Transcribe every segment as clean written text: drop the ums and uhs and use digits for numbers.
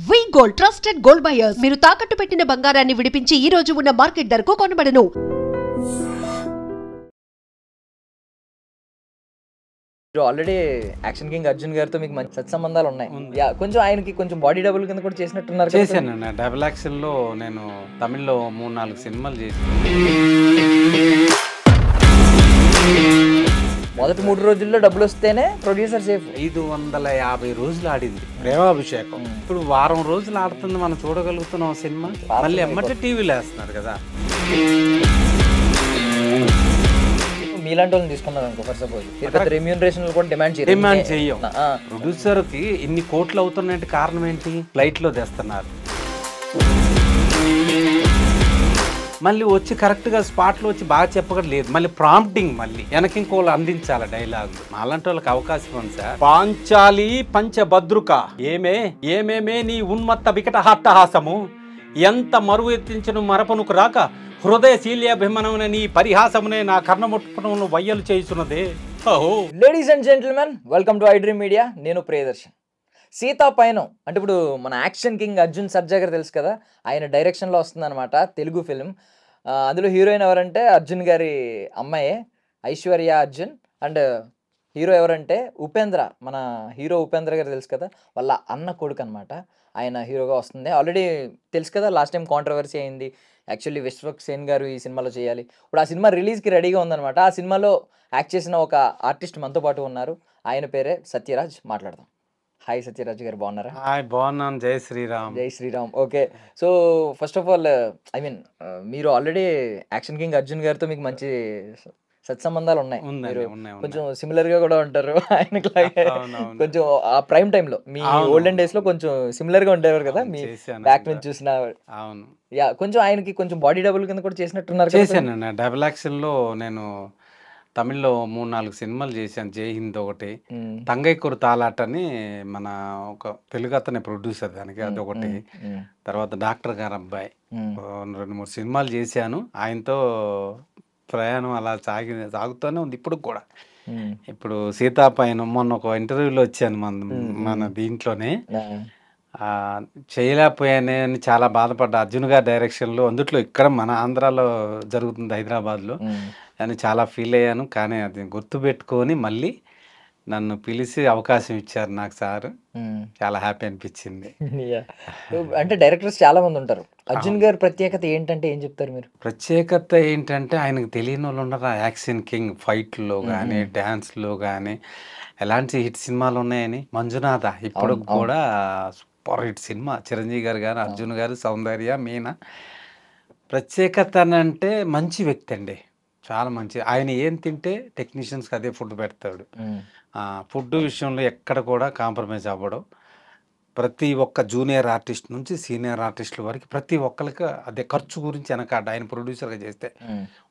వి gold trusted gold buyers మీరు తాకట్టు పెట్టిన బంగారాన్ని విడిపించి ఈ రోజు ఉన్న మార్కెట్ ధరకు కొనబడను. ఆల్రెడీ యాక్షన్ కింగ్ అర్జున్ గారితో మీకు మంచి సత్సంబంధాలు ఉన్నాయి. కొంచెం ఆయనకి కొంచెం బాడీ డబుల్ కింద కూడా చేసినట్టున్నారు. చేశాను. డబుల్ యాక్షన్లో నేను తమిళ్లో 3-4 సినిమాలు చేశాను. మొదటి 3 రోజుల్లో డబ్బులు వస్తేనే ప్రొడ్యూసర్ సేఫ్. 550 రోజులు ఆడింది ప్రేమాభిషేకం. ఇప్పుడు వారం రోజులు ఆడుతుంది, మనం చూడగలుగుతున్నాం సినిమా. మళ్ళీ ఎమ్మటే టీవీలో వేస్తున్నారు కదా. మీలాంటి వాళ్ళని తీసుకున్నారు అనుకో, ఫర్ సపోజ్ రెమ్యూనరేషన్ కూడా డిమాండ్ చెయ్యం. ప్రొడ్యూసర్ కి ఇన్ని కోట్లు అవుతున్నాయంటే కారణం ఏంటి? ఫ్లైట్ లో తెస్తున్నారు, మళ్ళీ వచ్చి కరెక్ట్ గా స్పాట్ లో వచ్చి బాగా చెప్పగలేదు. మళ్ళీ ప్రాంప్టింగ్, మళ్ళీ వెనక ఇంకోళ్ళు అందించాలి డైలాగ్. అలాంటి వాళ్ళకి అవకాశం ఉంది సార్. పాంచాలి పంచభద్రుక ఏమేమే నీ ఉన్మత్త వికట హాట్టహాసము, ఎంత మరువు ఎత్తించను మరపనుకు రాక హృదయశీల్యాభిమనమున నీ పరిహాసమునే నా కర్ణముట్టును వయ్యలు చేయుచున్నదే. Ladies and gentlemen, welcome to iDream media. నేను ప్రియదర్శన్. సీతా పయనం అంటే ఇప్పుడు మన యాక్షన్ కింగ్ అర్జున్ సర్జా గారు తెలుసు కదా, ఆయన డైరెక్షన్లో వస్తుందన్నమాట తెలుగు ఫిలిం. అందులో హీరోయిన్ ఎవరంటే అర్జున్ గారి అమ్మాయే ఐశ్వర్య అర్జున్. అండ్ హీరో ఎవరంటే ఉపేంద్ర, మన హీరో ఉపేంద్ర గారు తెలుసు కదా, వాళ్ళ అన్న కొడుకు అనమాట. ఆయన హీరోగా వస్తుంది. ఆల్రెడీ తెలుసు కదా, లాస్ట్ టైం కాంట్రవర్సీ అయింది. యాక్చువల్లీ విశ్వక్ సేన్ గారు ఈ సినిమాలో చేయాలి. ఇప్పుడు ఆ సినిమా రిలీజ్కి రెడీగా ఉందన్నమాట. ఆ సినిమాలో యాక్ట్ చేసిన ఒక ఆర్టిస్ట్ మనతో పాటు ఉన్నారు. ఆయన పేరే సత్యరాజ్. మాట్లాడదాం. హాయ్ సత్యరాజ్ గారు, బాగున్నారా? హాయ్, బాగున్నాను. జై శ్రీరామ్. జై Sriram. Okay, so first of all మీరు ఆల్రెడీ యాక్షన్ కింగ్ అర్జున్ గారితో మీకు మంచి సత్సంబంధాలు ఉన్నాయి. మీరు కొంచెం సిమిలర్ గా కూడా ఉంటారు ఆయనకి. కొంచెం ఆ ప్రైమ్ టైమ్ లో మీ ఓల్డెన్ డేస్ లో కొంచెం సిమిలర్ గా ఉండేవారు కదా, మీ బ్యాక్ నుంచి చూసిన. అవును, కొంచెం ఆయనకి కొంచెం బాడీ డబుల్ కింద కూడా చేసినట్టున్నారు. చేశాను. డబుల్ యాక్షన్ లో నేను తమిళ్లో 3-4 సినిమాలు చేశాను. జై హింద్ ఒకటి, తంగైకూరు తాలాట్ అని మన ఒక తెలుగు అతనే ప్రొడ్యూసర్ దానికి, అది ఒకటి. తర్వాత డాక్టర్ గారు అబ్బాయి, 2-3 సినిమాలు చేశాను. ఆయనతో ప్రయాణం అలా సాగుతూనే ఉంది ఇప్పుడు కూడా. ఇప్పుడు సీతాపయనం మొన్న ఒక ఇంటర్వ్యూలో వచ్చాను మన దీంట్లోనే. చేయలేకపోయానని చాలా బాధపడ్డా. అర్జున్ గారి డైరెక్షన్లో, అందుట్లో ఇక్కడ మన ఆంధ్రాలో జరుగుతుంది, హైదరాబాద్లో అని చాలా ఫీల్ అయ్యాను. కానీ అది గుర్తుపెట్టుకొని మళ్ళీ నన్ను పిలిచి అవకాశం ఇచ్చారు నాకు సార్. చాలా హ్యాపీ అనిపించింది. అంటే డైరెక్టర్స్ చాలా మంది ఉంటారు. అర్జున్ గారి ప్రత్యేకత ఏంటంటే ఏం చెప్తారు మీరు? ప్రత్యేకత ఏంటంటే ఆయనకు తెలియని వాళ్ళు ఉండరు. యాక్షన్ కింగ్ ఫైట్లో కానీ డ్యాన్స్లో కానీ ఎలాంటి హిట్ సినిమాలు ఉన్నాయని. మంజునాథ ఇప్పుడు కూడా సూపర్ హిట్ సినిమా. చిరంజీవి గారు కానీ అర్జున్ గారు, సౌందర్య, మీనా. ప్రత్యేకత అంటే మంచి వ్యక్తి అండి, చాలా మంచి. ఆయన ఏం తింటే టెక్నీషియన్స్కి అదే ఫుడ్ పెడతాడు. ఫుడ్ విషయంలో ఎక్కడ కూడా కాంప్రమైజ్ అవ్వడం. ప్రతి ఒక్క జూనియర్ ఆర్టిస్ట్ నుంచి సీనియర్ ఆర్టిస్టుల వరకు ప్రతి ఒక్కరికి అదే ఖర్చు గురించి వెనకాడ. ఆయన ప్రొడ్యూసర్గా చేస్తే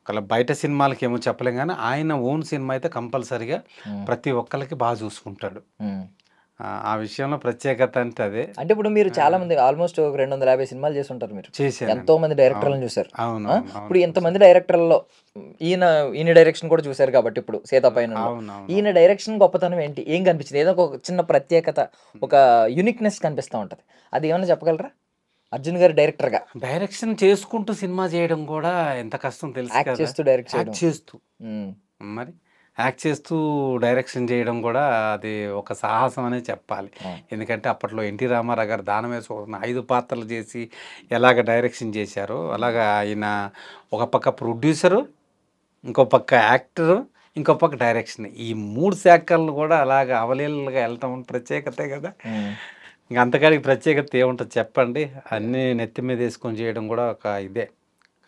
ఒకవేళ బయట సినిమాలకి ఏమో చెప్పలేం, కానీ ఆయన ఓన్ సినిమా అయితే కంపల్సరిగా ప్రతి ఒక్కరికి బాగా చూసుకుంటాడు. ఆ విషయంలో ప్రత్యేకత అంటే అదే. అంటే ఇప్పుడు మీరు చాలా మంది ఆల్మోస్ట్ 250 సినిమాలు చేసి ఉంటారు. మీరు ఎంతో మంది డైరెక్టర్లను చూసారు. అవును. ఇప్పుడు ఎంతమంది డైరెక్టర్లలో ఈయన డైరెక్షన్ కూడా చూసారు కాబట్టి ఇప్పుడు సీతాపైన ఈయన డైరెక్షన్ గొప్పతనం ఏంటి, ఏం కనిపించింది? ఏదో ఒక చిన్న ప్రత్యేకత, ఒక యూనిక్నెస్ కనిపిస్తూ ఉంటది. అది ఏమైనా చెప్పగలరా? అర్జున్ గారు డైరెక్షన్ చేసుకుంటూ సినిమా చేయడం కూడా ఎంత కష్టం తెలుసు. యాక్ట్ చేస్తూ మరి యాక్ట్ చేస్తూ డైరెక్షన్ చేయడం కూడా అది ఒక సాహసం అనే చెప్పాలి. ఎందుకంటే అప్పట్లో ఎన్టీ రామారావు గారు దానవేశ్వర 5 పాత్రలు చేసి ఎలాగ డైరెక్షన్ చేశారో అలాగా ఆయన ఒక పక్క ప్రొడ్యూసరు, ఇంకో పక్క యాక్టరు, ఇంకో పక్క డైరెక్షన్, ఈ 3 శాఖలను కూడా అలాగ అవలీలగా వెళ్తాం ప్రత్యేకతే కదా. ఇంక అంతకాడికి ప్రత్యేకత ఏముంటుంది చెప్పండి. అన్నీ నెత్తి మీద వేసుకొని చేయడం కూడా ఒక ఇదే.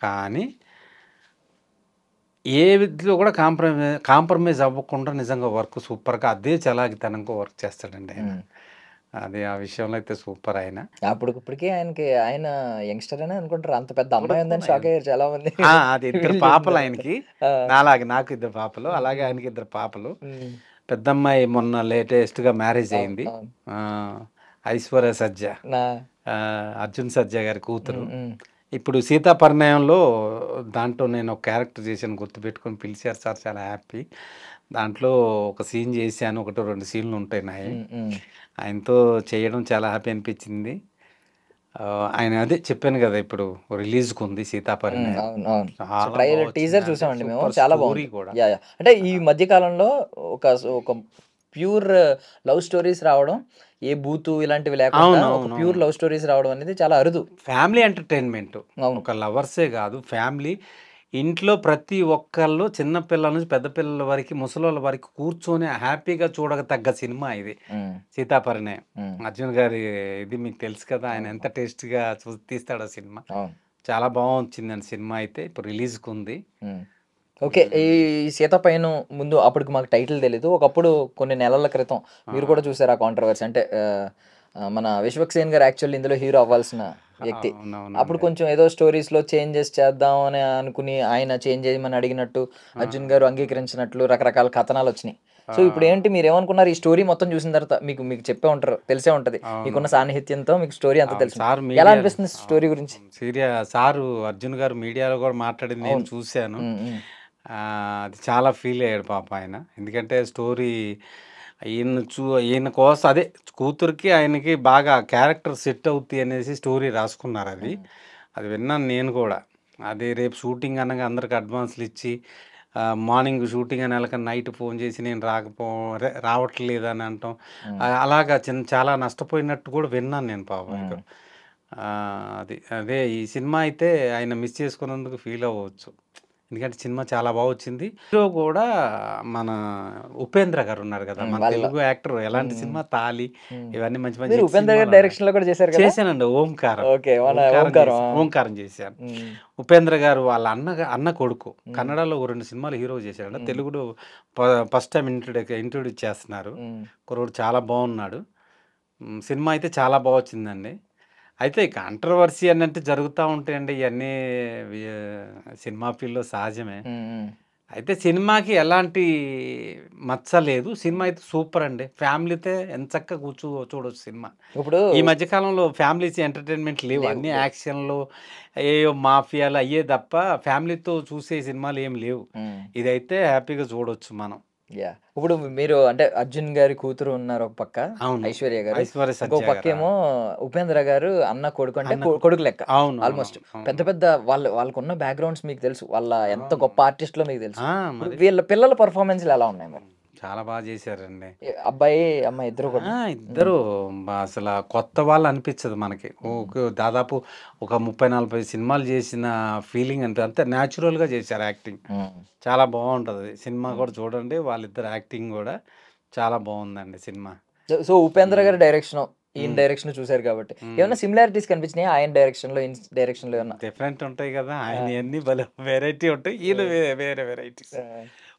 కానీ ఏ విధిలో కూడా కాంప్రమైజ్ అవ్వకుండా నిజంగా వర్క్ సూపర్గా అదే చలాగితనంగా వర్క్ చేస్తాడండి ఆయన. అది ఆ విషయంలో అయితే సూపర్. ఆయన అప్పటికే ఆయన యంగ్స్టర్ అని అనుకుంటారు. అంత పెద్ద అమ్మాయి ఉందని షాక్ అయ్యారు చాలా మంది. అది 2 పాపలు ఆయనకి, నాకు 2 పాపలు, అలాగే ఆయనకి 2 పాపలు. పెద్దమ్మాయి మొన్న లేటెస్ట్గా మ్యారేజ్ అయింది, ఐశ్వర్య సజ్జా, అర్జున్ సజ్జా గారి కూతురు. ఇప్పుడు సీతాపరిణయంలో దాంట్లో నేను ఒక క్యారెక్టర్ చేశాను, గుర్తుపెట్టుకొని పిలిచారు సార్, చాలా హ్యాపీ. దాంట్లో ఒక సీన్ చేశాను, 1-2 సీన్లు ఉంటాయి నాయి. ఆయనతో చేయడం చాలా హ్యాపీ అనిపించింది. ఆయన అదే చెప్పాను కదా, ఇప్పుడు రిలీజ్కి ఉంది సీతాపరిణయం. అవును అవును చాలా ట్రైలర్ బాగా టీజర్ వచ్చిందండి, చూసామండి మేము, సూపర్ చాలా స్టోరీ బాగుంది. కూడా. యా యా అంటే ఈ మధ్య కాలంలో ఒక ఒక ప్యూర్ లవ్ స్టోరీస్ రావడం, ఏ బూతు ఇలాంటివి లేకుండా ఒక అవునవునవును. ప్యూర్ లవ్ స్టోరీస్ రావడం అనేది చాలా అరుదు. ఫ్యామిలీ ఎంటర్టైన్మెంట్, అవును ఒక లవర్సే కాదు, ఫ్యామిలీ ఇంట్లో ప్రతి ఒక్కళ్ళు, చిన్న పిల్లల నుంచి పెద్ద పిల్లల వరకు, ముసలోళ్ళ వరకు కూర్చొని హ్యాపీగా చూడగతగ్గ సినిమా ఇది ఉమ్, సీతాపరిణయం. ఉమ్, అర్జున్ గారి ఇది మీకు తెలుసు కదా, ఆయన అవును ఎంత టేస్ట్గా తీస్తాడు ఆ సినిమా. అవును చాలా బాగుంది సినిమా, అయితే ఇప్పుడు రిలీజ్కి ఉంది. ఉమ్. ఓకే. ఈ సీత పైన ముందు అప్పటికి మాకు టైటిల్ తెలీదు. ఒకప్పుడు కొన్ని నెలల క్రితం మీరు కూడా చూసారు ఆ కాంట్రవర్సీ. అంటే మన విశ్వక్సేన్ గారు యాక్చువల్లీ ఇందులో హీరో అవ్వాల్సిన వ్యక్తి. అప్పుడు అవునవునండి. కొంచెం ఏదో స్టోరీస్‌లో చేంజెస్ చేద్దాం అని అనుకుని ఆయన చేంజ్ చేయమని అడిగినట్టు, అర్జున్ గారు అంగీకరించినట్లు రకరకాల కథనాలొచ్చినాయి. సో ఇప్పుడేంటి, మీరేమనుకున్నారు? ఈ స్టోరీ మొత్తం చూసిన తర్వాత మీకు మీకు చెప్పే ఉంటారు, తెలిసే ఉంటది. అవును మీకున్న సాన్నిహిత్యంతో మీకు స్టోరీ అంతా తెలుసు. సార్ ఎలా మీడియా, అనిపిస్తుంది స్టోరీ గురించి? సారు అర్జున్ గారు మీడియాలో కూడా మాట్లాడింది నేను అవును. చూశాను. హ్మ్. హ్మ్. ఆ, అది చాలా ఫీల్ అయ్యాడు పాప ఆయన, ఎందుకంటే స్టోరీ ఈయన కోసం అదే కూతురికి ఆయనకి బాగా క్యారెక్టర్ సెట్ అవుద్ది అనేసి స్టోరీ రాసుకున్నారు. అది హ్మ్. అది విన్నాను నేను కూడా. అది రేపు షూటింగ్ అనగా అందరికి అడ్వాన్స్లు ఇచ్చి మార్నింగ్ షూటింగ్ అని వెళ్ళక నైట్ ఫోన్ చేసి నేను రావట్లేదు అని అంటాం. హ్మ్. అలాగా చాలా నష్టపోయినట్టు కూడా విన్నాను నేను పాపం. హ్మ్. అది అదే ఈ సినిమా అయితే ఆయన మిస్ చేసుకున్నందుకు ఫీల్ అవ్వచ్చు, ఎందుకంటే సినిమా చాలా బాగా వచ్చింది. హీరో కూడా మన ఉపేంద్ర గారు ఉన్నారు కదా, హ్మ్. మన వాళ్ళ తెలుగు యాక్టర్. ఎలాంటి హ్మ్. సినిమా తాలి, హ్మ్. ఇవన్నీ మంచి మంచి మీరు హిట్ ఉపేంద్ర గారి సినిమాలు ఉన్నాయి. డైరెక్షన్‌లో కూడా చేశారు కదా? చేశానండి, ఓంకారం. ఓకే. మన ఓంకారం ఓంకారం. చేసి ఆ! ఓంకారం చేశాను. హ్మ్. ఉపేంద్ర గారు వాళ్ళ అన్న కొడుకు. హ్మ్. కన్నడలో ఓ 2 సినిమాలు హీరో చేశాడు. హ్మ్. తెలుగులో ఫస్ట్ టైం ఇంట్రొడ్యూస్ చేస్తున్నారు. హ్మ్. కుర్రోడు చాలా బాగున్నాడు. సినిమా అయితే చాలా బాగా వచ్చిందండి. అయితే కాంట్రవర్సీ అనంటే జరుగుతూ ఉంటాయండి, ఇవన్నీ సినిమా ఫీల్డ్‌లో సహజమే. హ్మ్. హ్మ్. అయితే సినిమాకి ఎలాంటి మచ్చ లేదు. సినిమా అయితే సూపర్ అండి. ఫ్యామిలీతో ఎంచక్కా చూడొచ్చు సినిమా. ఇప్పుడు ఈ మధ్య కాలంలో ఫ్యామిలీస్ ఎంటర్‌టైన్‌మెంట్ లేవు. లేవు. అన్నీ లేవు. యాక్షన్‌లు, ఏయో మాఫియాలు అయ్యే తప్ప ఫ్యామిలీతో చూసే సినిమాలు ఏమి లేవు. హ్మ్. ఇదైతే హ్యాపీగా చూడొచ్చు మనం. యాహ్! ఇప్పుడు మీరు అంటే 'అర్జున్' గారి కూతురు ఉన్నారు ఒక పక్క, అవును. ఐశ్వర్య గారు. ఐశ్వర్య ఇంకో సత్య గారా? పక్కేమో ఉపేంద్ర గారు అన్న కొడుకు, అంటే అన్నకు కొడుకు లెక్క అవును. ఆల్‌మోస్ట్. అవునవును. పెద్ద అవును. పెద్ద వాళ్ళకున్న బ్యాక్‌గ్రౌండ్స్ మీకు తెలుసు. వాళ్ళ ఎంత అవును. గొప్ప ఆర్టిస్ట్‌లో మీకు తెలుసు. ఇప్పుడు మరి. వీళ్ళ పిల్లల పెర్ఫార్మన్స్‌లు ఎలా ఉన్నాయి మరి? చాలా బాగా చేశారండి. అబ్బాయి, అమ్మాయి ఇద్దరు కూడా. హ్మ్. ఇద్దరు అసల కొత్త వాళ్ళు అనిపించదు మనకి. హ్మ్. దాదాపు ఒక 30, 40 సినిమాలు చేసిన ఫీలింగ్ అంటే అంతే న్యాచురల్‌గా చేశారు యాక్టింగ్. హ్మ్. చాలా బావుంటది. సినిమా హ్మ్. కూడా చూడండి. వాళ్ళిద్దరి యాక్టింగ్ గూడా చాలా బావుందండి సినిమా. సో 'ఉపేంద్ర' హ్మ్. గారి డైరెక్షను, ఈయన హ్మ్. డైరెక్షన్ చూసారు కాబట్టి హ్మ్. ఏమన్నా సిమిలారిటీస్ కనిపించినాయా? ఆయన డైరెక్షన్‌లో, ఈయన డైరెక్షన్‌లో ఏమన్నా? డిఫరెంట్ ఉంటాయి గదా! ఆ! ఆయనయన్నీ భలే వెరైటీ ఉంటాయి. ఈయన ఆ! వేరే వెరైటీస్. ఆ!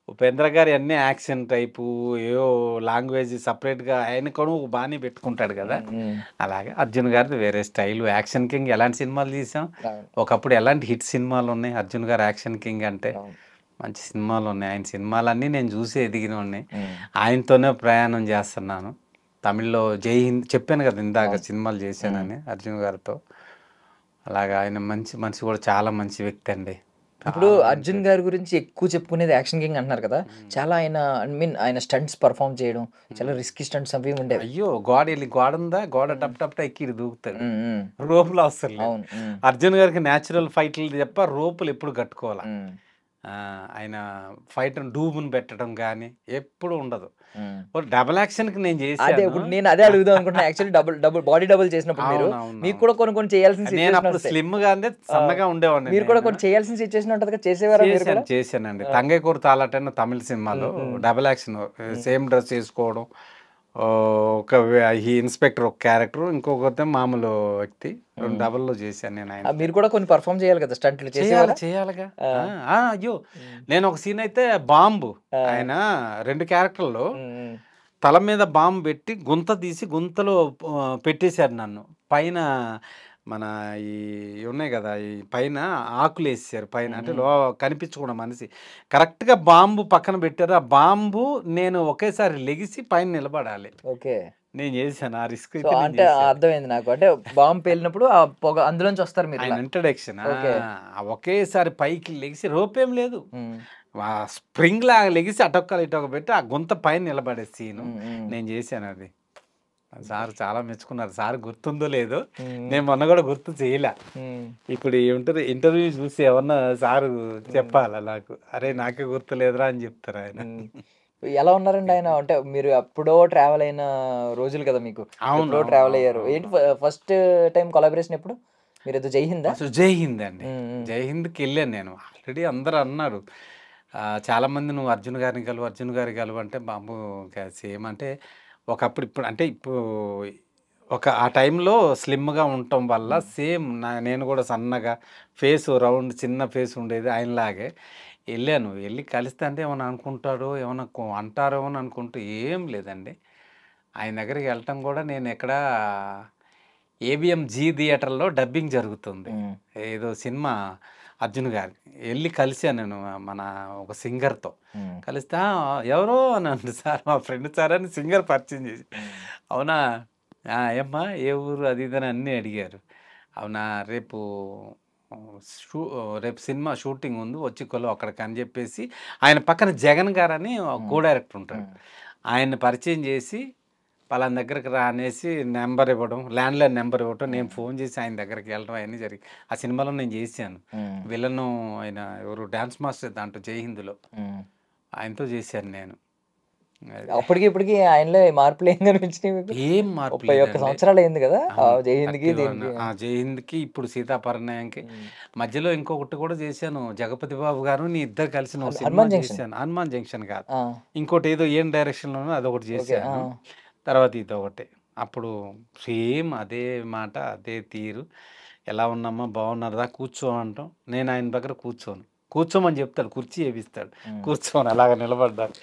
ఉపేంద్ర గారియన్నీ యాక్షన్ టైపు, ఏవో లాంగ్వేజ్ సెపరేట్‌గా ఆయనకును ఒక బాణీ పెట్టుకుంటాడు గదా! హ్మ్. హ్మ్. అలాగే అర్జున్ గారిది వేరే స్టైలు. యాక్షన్ కింగ్ ఎలాంటి సినిమాలు తీసాం. అవును. ఒకప్పుడు ఎలాంటి హిట్ సినిమాలున్నాయి. అర్జున్ గారు యాక్షన్ కింగ్ అంటే అవును. మంచి సినిమాలున్నాయి. ఆయన సినిమాలన్నీ నేను చూసి ఎదిగినోడిని. హ్మ్. ఆయనతోనే ప్రయాణం చేస్తున్నాను. తమిళ్‌లో 'జై హింద్' చెప్పాను కదా ఇందాక, అవును. సినిమాలు హ్మ్. చేశానని అర్జున్ గారితో. అలాగా ఆయన మంచి మనిషి కూడా, చాలా మంచి వ్యక్తి అండి. ఇప్పుడు చాలా మంచి 'అర్జున్' వ్యక్తి. గారి గురించి ఎక్కువ చెప్పుకునేది యాక్షన్ కింగ్ అంటున్నారు కదా! హ్మ్. చాలా ఆయన ఆయన స్టంట్స్ పెర్ఫార్మ్ చేయడం, చాలా హ్మ్. రిస్కీ స్టంట్స్ అవి ఉండేవి. అయ్యో! గోడుందా? గోడ హ్మ్. టప్ టప్ ఎక్కి ఈడు దూకుతాడు. హ్మ్. హ్మ్. రోపులు అవసరం లేదు. అవును. హ్మ్. అర్జున్ గారికి నేచురల్ ఫైట్‌లు తప్ప రోపులు ఎప్పుడు కట్టుకోలా. హ్మ్. ఆయన ఫైటర్‌ని డూబుని పెట్టడం గానీ ఎప్పుడు ఉండదు. హ్మ్. ఓ డబుల్ యాక్షన్‌కి నేను అదే చేశాను. ఇప్పుడు నేను అదే అడుగుదాం అనుకుంటున్నా. Actually double double body double చేసినప్పుడు మీరు, మీకు అవునవునవును. కూడా కొన్ని కొన్ని చేయాల్సిన సిట్యుయేషన్ నేనప్పుడు వస్తాయి. స్లిమ్‌గా అంటే ఆ! సన్నగా ఉండేవాడిని మీరు కూడా నేను. కొన్ని చేయాల్సిన సిట్యుయేషన్ ఉంటది కదా! చేసేవారా మీరు కూడా? చేశానండి. ఆ! 'తంగై కూర తాలాటని' తమిళ్ హ్మ్. సినిమాలో హ్మ్. డబుల్ యాక్షన్, హ్మ్. సేమ్ డ్రెస్ ఏసుకోవడం. ఈ ఇన్స్‌పెక్టర్ ఒక క్యారెక్టర్, ఇంకొకతను మామూలు వ్యక్తి. 2 హ్మ్. డబల్‌లో చేశాను నేను ఆయనతో. మీరు కూడా కొన్ని పెర్ఫార్మ్ చేయాలి కదా! స్టంట్లు చేసేవారా? చేయాలిగా. ఆ! ఆ! అయ్యో! హ్మ్. నేను ఒక సీన్ అయితే బాంబు, ఆ! ఆయన 2 క్యారెక్టర్‌లో హ్మ్. హ్మ్. తల మీద బాంబు పెట్టి గుంత తీసి గుంతలో పెట్టేశారు నన్ను. పైన మన ఈ ఉన్నాయి గదా! ఈ పైన ఆకులేసేశారు పైన. హ్మ్. అంటే హ్మ్. కనిపించకుండా మనిషి. కరెక్ట్‌గా బాంబు పక్కన పెట్టారు. ఆ బాంబు నేను ఒకేసారి లెగిసి పైన నిలబడాలి. ఓకే. నేను చేశాను. ఆ రిస్క్ సో, అయితే నేను అంటే చేశాను. అర్థమైంది నాకు. అంటే బాంబ్ పేలినప్పుడు ఆ పొగ అందులోంచి వస్తారు ఆయన మీరిలా. ఇంట్రడక్షన్. ఓకే. ఒకేసారి పైకి లెగిసి రోపేం లేదు. హ్మ్. స్ప్రింగ్‌లాగా లెగిసి అటొక్కలు ఇటొక పెట్టి ఆ గుంత పైన నిలబడే సీను హ్మ్. హ్మ్. నేను చేశానది. సార్ చాలా మెచ్చుకున్నారు. సార్ గుర్తుందో లేదో, నేను మొన్న కూడా గుర్తు చేయలే. ఇప్పుడు ఇంటర్వ్యూ చూసి ఏమన్నా సారు చెప్పాలా నాకు, అరే నాకే గుర్తులేదురా అని చెప్తారు ఆయన. ఎలా ఉన్నారండి ఆయన? అంటే మీరు ఎప్పుడో ట్రావెల్ అయిన రోజులు కదా మీకు, అవును ఎప్పుడో ట్రావెల్ అయ్యారు. ఏంటి ఫస్ట్ టైం కొలాబరేషన్ ఎప్పుడు? మీరు ఏదో జై హిందా? అసలు జై హింద్ అండి. జై హింద్కి వెళ్ళాను నేను. ఆల్రెడీ అందరూ అన్నారు చాలామంది, నువ్వు అర్జున్ గారిని కలువు, అర్జున్ గారికి కలువు అంటే, బాబు సేమ్ అంటే ఒకప్పుడు ఇప్పుడు అంటే ఇప్పుడు ఆ టైంలో స్లిమ్గా ఉండటం వల్ల సేమ్ నేను కూడా సన్నగా, ఫేస్ రౌండ్ చిన్న ఫేస్ ఉండేది ఆయనలాగే. వెళ్ళాను, వెళ్ళి కలిస్తే అంటే ఏమైనా అనుకుంటారో ఏమైనా అంటారో అని అనుకుంటూ ఏం లేదండి. ఆయన దగ్గరికి వెళ్ళటం కూడా, నేను ఎక్కడ ఏబిఎం జీ థియేటర్లో డబ్బింగ్ జరుగుతుంది ఏదో సినిమా అర్జున్ గారి, వెళ్ళి కలిసాను నేను మన ఒక సింగర్తో. కలిస్తే ఎవరో అని అంది, సార్ మా ఫ్రెండ్ సార్ అని సింగర్ పరిచయం చేసి, అవునా ఏమ్మా ఏ ఊరు అది ఇది అని అన్నీ అడిగారు. అవునా రేపు రేపు సినిమా షూటింగ్ ఉంది వచ్చి కొలు అక్కడికి అని చెప్పేసి, ఆయన పక్కన జగన్ గారు అని కో డైరెక్టర్ ఉంటాడు, ఆయన్ని పరిచయం చేసి పలానా దగ్గరికి రా అనేసి నెంబర్ ఇవ్వడం, ల్యాండ్లైన్ నెంబర్ ఇవ్వడం, నేను ఫోన్ చేసి ఆయన దగ్గరికి వెళ్ళడం అవన్నీ జరిగి ఆ సినిమాలో నేను చేశాను. విలను ఆయన ఎవరు డ్యాన్స్ మాస్టర్ దాంట్లో జై హింద్లో, ఆయనతో చేశాను నేను. అప్పటికి ఇప్పటికి ఆయనలో మార్పులు ఏం కనిపించినాయి మీకు? ఏం మార్పు 31 సంవత్సరాలు అయింది కదా జై హింద్కి, దీనికి. జై హింద్కి ఇప్పుడు సీతాపరిణయంకి మధ్యలో ఇంకొకటి కూడా చేశాను, జగపతి బాబు గారు నీ ఇద్దరు కలిసి సినిమా చేశాను. హనుమాన్ జంక్షన్ కాదు, ఇంకోటి ఏదో ఏం డైరెక్షన్లోనో అదొకటి చేశాను. తర్వాత ఇది ఒకటి. అప్పుడు సేమ్ అదే మాట అదే తీరు, ఎలా ఉన్నామా బాగున్నారా కూర్చో అంటాం, నేను ఆయన దగ్గర కూర్చోమని చెప్తాడు, కుర్చీ వేపిస్తాడు, కూర్చోని అలాగ నిలబడ్డాను.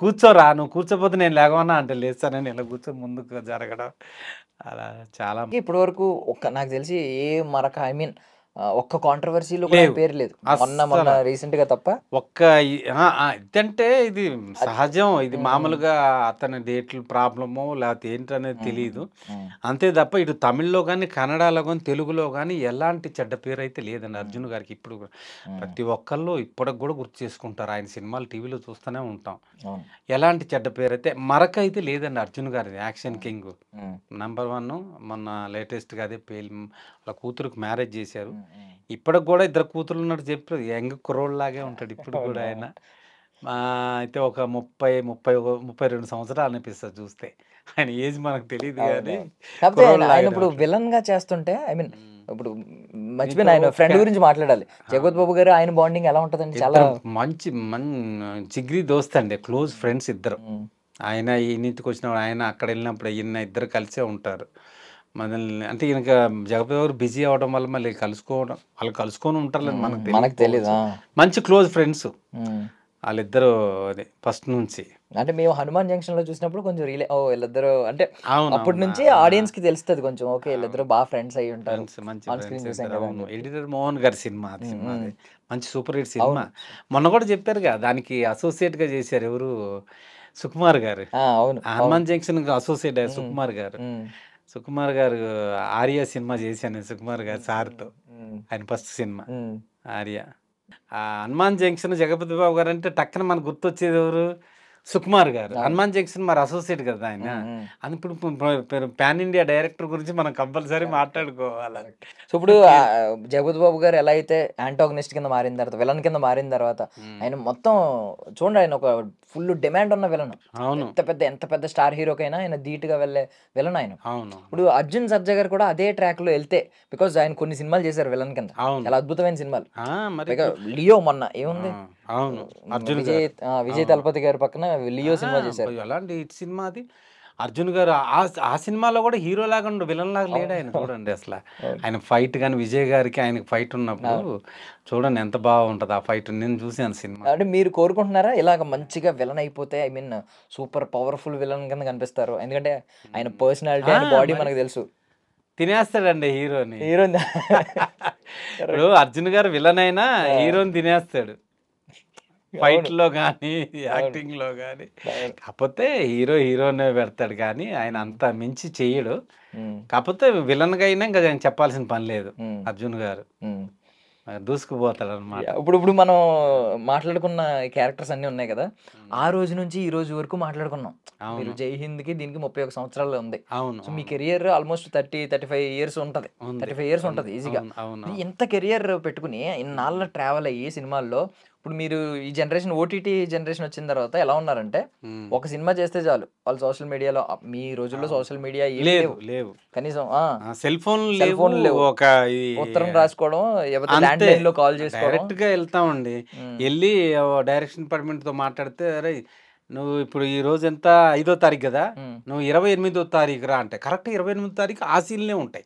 కూర్చోరా, నువ్వు కూర్చోపోతే నేను లేవన్నా అంటే లేస్తానని ఇలా కూర్చొని ముందుకు జరగడం, అలా చాలా. ఇప్పటి వరకు నాకు తెలిసి ఏ మరక ఒక్క కాంట్రవర్సీలో పేరు లేదు, మొన్న రీసెంట్ గా తప్ప. ఇదంటే ఇది సహజం, ఇది మామూలుగా అతని డేట్లు ప్రాబ్లమో లేకపోతే ఏంటనేది తెలియదు అంతే తప్ప, ఇటు తమిళ్లో కానీ కన్నడలో కానీ తెలుగులో కానీ ఎలాంటి చెడ్డ పేరు అయితే లేదండి అర్జున్ గారికి. ఇప్పుడు ప్రతి ఒక్కళ్ళు ఇప్పటికి కూడా గుర్తు చేసుకుంటారు, ఆయన సినిమాలు టీవీలో చూస్తూనే ఉంటాం. ఎలాంటి చెడ్డ పేరు అయితే మరక అయితే లేదండి అర్జున్ గారిది. Action king #1. మొన్న లేటెస్ట్గా అదే వాళ్ళ కూతురుకు మ్యారేజ్ చేశారు. ఇప్పటికి కూడా 2 కూతురు ఉన్నట్టు చెప్పారు, యంగ్ కుర్రోడ్లాగే ఉంటాడు ఇప్పుడు కూడా ఆయన. అయితే ఒక 30-32 సంవత్సరాలు అనిపిస్తుంది చూస్తే, ఆయన ఏజ్ మనకు తెలియదు కానీ. ఆయన ఇప్పుడు విలన్ గా చేస్తుంటే ఇప్పుడు మర్చిపోయిన ఆయన ఫ్రెండ్ గురించి మాట్లాడాలి. జగపతి బాబు గారు ఆయన బాండింగ్ ఎలా ఉంటుందండి? చాలా మంచి జిగ్రీ దోస్త్ అండి, క్లోజ్ ఫ్రెండ్స్ ఇద్దరు. ఆయన ఈ నీతికి వచ్చినప్పుడు ఆయన అక్కడ వెళ్ళినప్పుడు ఈయన ఇద్దరు కలిసే ఉంటారు. మనల్ని అంటే ఈయనక జగపతి గారు బిజీ అవడం వల్ల మళ్ళీ వాళ్ళు కలుసుకొని ఉంటారు మనకు తెలియదు. మంచి క్లోజ్ ఫ్రెండ్స్ వాళ్ళిద్దరు ఫస్ట్ నుంచి. అంటే మేము హనుమాన్ జంక్షన్ లో చూసినప్పుడు కొంచెం వీళ్ళిద్దరు అంటే అప్పటి నుంచి ఆడియన్స్ కి తెలుస్తుంది కొంచెం, ఓకే వీళ్ళిద్దరు బాగా ఫ్రెండ్స్ అయ్యి ఉంటారు. ఎడిటర్ మోహన్ గారి సినిమా, మంచి సూపర్ హిట్ సినిమా. మొన్న కూడా చెప్పారు కదా, దానికి అసోసియేట్ గా చేశారు ఎవరు, సుకుమార్ గారు. హనుమాన్ జంక్షన్ అసోసియేట్ అయ్యారు సుకుమార్ గారు. ఆర్య సినిమా చేశాను సుకుమార్ గారు సార్తో, ఆయన first cinema Arya. Hanuman junction Jagapathi Babu garu అంటే టక్కన మనకు గుర్తొచ్చేది ఎవరు, సుకుమార్ గారు. హనుమాన్ జంక్షన్ మరి అసోసియేట్ కదా ఆయన. అని ఇప్పుడు పాన్ ఇండియా డైరెక్టర్ గురించి మనం కంపల్సరీ మాట్లాడుకోవాలి. సో ఇప్పుడు జగపతి బాబు గారు ఎలా అయితే యాంటాగనిస్ట్ కింద మారిన తర్వాత, విలన్ కింద మారిన తర్వాత, ఆయన మొత్తం చూడండి, ఆయన ఒక ఫుల్ డిమాండ్ ఉన్న విలన్. ఎంత పెద్ద స్టార్ హీరోకైనా ఆయన ధీటుగా వెళ్ళే విలన్ ఆయన. ఇప్పుడు అర్జున్ సర్జా గారు కూడా అదే ట్రాక్ లో వెళ్తే, బికాజ్ ఆయన కొన్ని సినిమాలు చేశారు విలన్ కింద, చాలా అద్భుతమైన సినిమాలు. లియో మొన్న ఏముంది, విజయ్ తలపతి గారి పక్కన లియో సినిమా చేశారు. అలాంటి సినిమా అది. అర్జున్ గారు ఆ సినిమాలో కూడా హీరో లాగా ఉండు, విలన్ లాగా లేడు ఆయన. చూడండి అసలు ఆయన ఫైట్ కానీ, విజయ్ గారికి ఆయనకి ఫైట్ ఉన్నప్పుడు చూడండి ఎంత బాగుంటది ఆ ఫైట్. నేను చూసాను సినిమా. అంటే మీరు కోరుకుంటున్నారా ఇలాగ మంచిగా విలన్ అయిపోతే, సూపర్ పవర్ఫుల్ విలన్ కింద కనిపిస్తారు? ఎందుకంటే ఆయన పర్సనాలిటీ, ఆయన బాడీ మనకు తెలుసు. తినేస్తాడండి హీరోని. ఇప్పుడు అర్జున్ గారు విలన్ అయినా హీరోని తినేస్తాడు, ఫైట్ లో కానీ యాక్టింగ్ లో కానీ. కాకపోతే హీరోనే పెడతాడు కానీ ఆయన అంత మించి చెయ్యడు. కాకపోతే విలన్ గా అయినా ఇంకా ఆయన చెప్పాల్సిన పని లేదు అర్జున్ గారు. దూసుకుపోతాడు అనమాట. ఇప్పుడు ఇప్పుడు మనం మాట్లాడుకున్న క్యారెక్టర్స్ అన్నీ ఉన్నాయి కదా, ఆ రోజు నుంచి ఈ రోజు వరకు మాట్లాడుకున్నాం. మీరు జై హింద్కి దీనికి 31 సంవత్సరాలు ఉంది. అవును. సో మీ కెరియర్ ఆల్మోస్ట్ 35 ఇయర్స్ ఉంటుంది. 35 ఇయర్స్ ఉంటుంది ఈజీగా. ఎంత కెరియర్ పెట్టుకుని ఇన్నాళ్ళ ట్రావెల్ అయ్యి సినిమాల్లో, ఇప్పుడు మీరు ఈ జనరేషన్ ఓటీటీ జనరేషన్ వచ్చిన తర్వాత ఎలా ఉన్నారంటే, ఒక సినిమా చేస్తే చాలు వాళ్ళు సోషల్ మీడియాలో, మీ రోజుల్లో సోషల్ మీడియా లేవు కనీసం సెల్ ఫోన్ లేవు. ఒక ఉత్తరం రాసుకోవడం, ల్యాండ్ లైన్ లో కాల్ చేసుకోవడం, డైరెక్ట్ గా వెళ్తామండి. వెళ్ళి డైరెక్షన్ డిపార్ట్మెంట్ తో మాట్లాడితే, అరే నువ్వు ఇప్పుడు ఈ రోజు ఎంత 5వ తారీఖు కదా, నువ్వు 28వ తారీఖు రా అంటే కరెక్ట్ 28వ తారీఖు ఆ సీన్లే ఉంటాయి